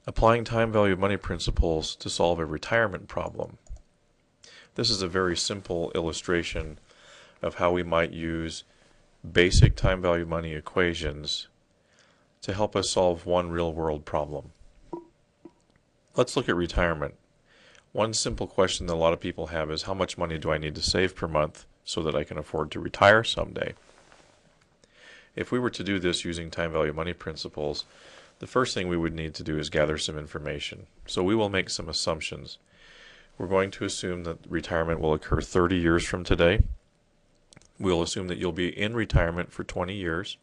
Applying time value of money principles to solve a retirement problem. This is a very simple illustration of how we might use basic time value of money equations to help us solve one real-world problem. Let's look at retirement. One simple question that a lot of people have is, how much money do I need to save per month so that I can afford to retire someday? If we were to do this using time value of money principles, the first thing we would need to do is gather some information. So we will make some assumptions. We're going to assume that retirement will occur 30 years from today. We'll assume that you'll be in retirement for 20 years.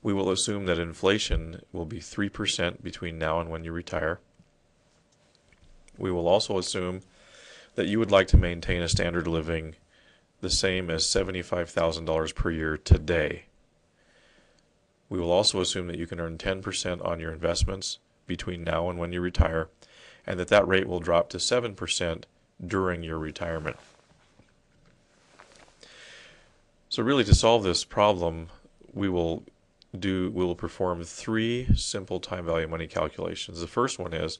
We will assume that inflation will be 3% between now and when you retire. We will also assume that you would like to maintain a standard of living the same as $75,000 per year today. We will also assume that you can earn 10% on your investments between now and when you retire, and that rate will drop to 7% during your retirement. So really, to solve this problem, we will perform three simple time value of money calculations. The first one is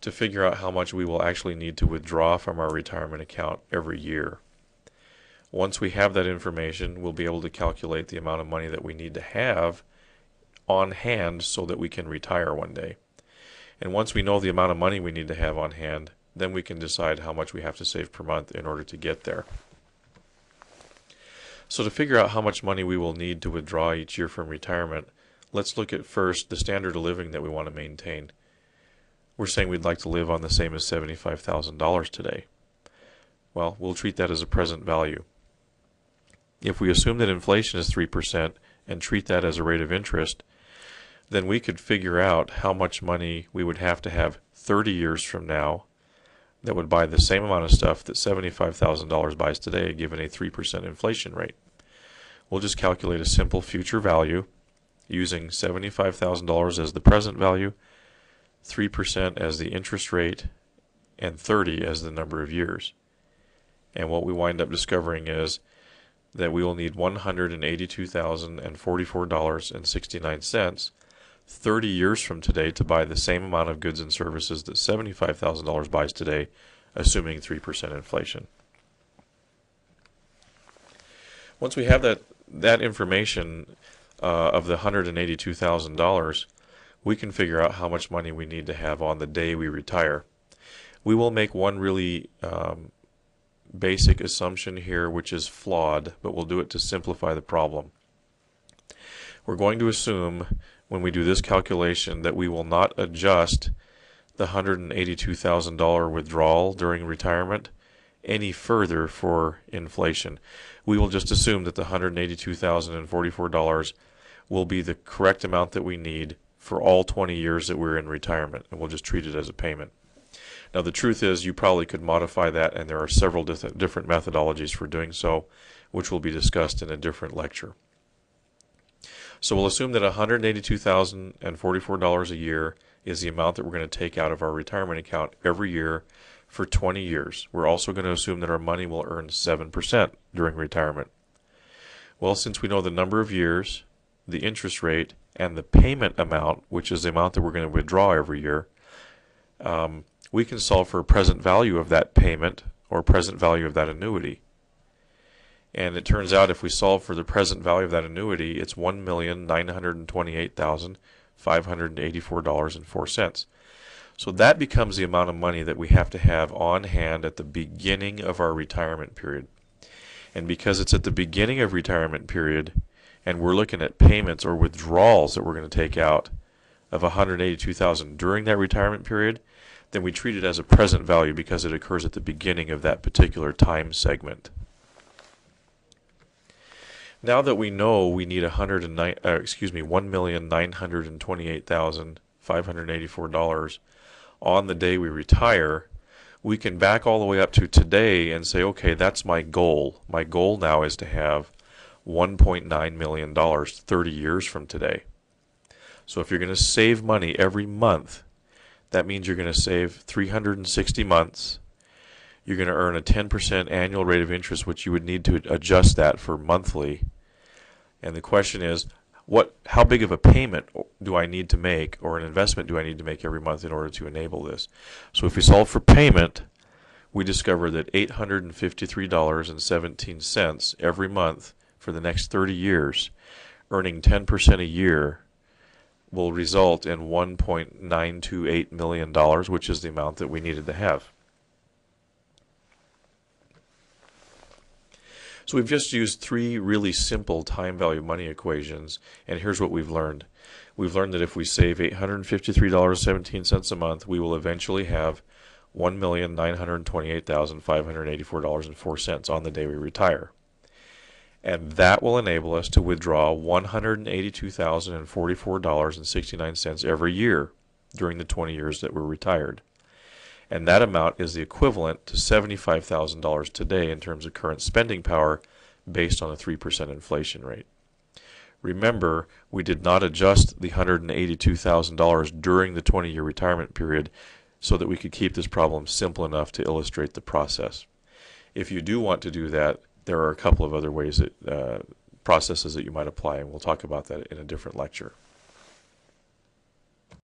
to figure out how much we will actually need to withdraw from our retirement account every year. Once we have that information, we'll be able to calculate the amount of money that we need to have on hand so that we can retire one day. And once we know the amount of money we need to have on hand, then we can decide how much we have to save per month in order to get there. So to figure out how much money we will need to withdraw each year from retirement, let's look at first the standard of living that we want to maintain. We're saying we'd like to live on the same as $75,000 today. Well, we'll treat that as a present value. If we assume that inflation is 3% and treat that as a rate of interest, then we could figure out how much money we would have to have 30 years from now that would buy the same amount of stuff that $75,000 buys today, given a 3% inflation rate. We'll just calculate a simple future value using $75,000 as the present value, 3% as the interest rate, and 30 as the number of years. And what we wind up discovering is that we will need $182,044.69 30 years from today to buy the same amount of goods and services that $75,000 buys today, assuming 3% inflation. Once we have that information of the $182,000, we can figure out how much money we need to have on the day we retire. We will make one really basic assumption here, which is flawed, but we'll do it to simplify the problem. We're going to assume, when we do this calculation, that we will not adjust the $182,000 withdrawal during retirement any further for inflation. We will just assume that the $182,044 will be the correct amount that we need for all 20 years that we're in retirement, and we'll just treat it as a payment. Now, the truth is, you probably could modify that, and there are several different methodologies for doing so, which will be discussed in a different lecture. So we'll assume that $182,044 a year is the amount that we're going to take out of our retirement account every year for 20 years. We're also going to assume that our money will earn 7% during retirement. Well, since we know the number of years, the interest rate, and the payment amount, which is the amount that we're going to withdraw every year, we can solve for a present value of that payment or present value of that annuity. And it turns out if we solve for the present value of that annuity, it's $1,928,584.04. So that becomes the amount of money that we have to have on hand at the beginning of our retirement period. And because it's at the beginning of retirement period, and we're looking at payments or withdrawals that we're going to take out of $182,000 during that retirement period, then we treat it as a present value because it occurs at the beginning of that particular time segment. Now that we know we need $1,928,584 on the day we retire, we can back all the way up to today and say, okay, that's my goal. My goal now is to have $1.9 million 30 years from today. So if you're going to save money every month, that means you're going to save 360 months. You're going to earn a 10% annual rate of interest, which you would need to adjust that for monthly. And the question is, how big of a payment do I need to make, or an investment do I need to make every month in order to enable this? So if we solve for payment, we discover that $853.17 every month for the next 30 years, earning 10% a year, will result in $1.928 million, which is the amount that we needed to have. So we've just used three really simple time value money equations, and here's what we've learned. We've learned that if we save $853.17 a month, we will eventually have $1,928,584.04 on the day we retire. And that will enable us to withdraw $182,044.69 every year during the 20 years that we're retired. And that amount is the equivalent to $75,000 today in terms of current spending power based on a 3% inflation rate. Remember, we did not adjust the $182,000 during the 20-year retirement period so that we could keep this problem simple enough to illustrate the process. If you do want to do that, there are a couple of other ways processes that you might apply, and we'll talk about that in a different lecture.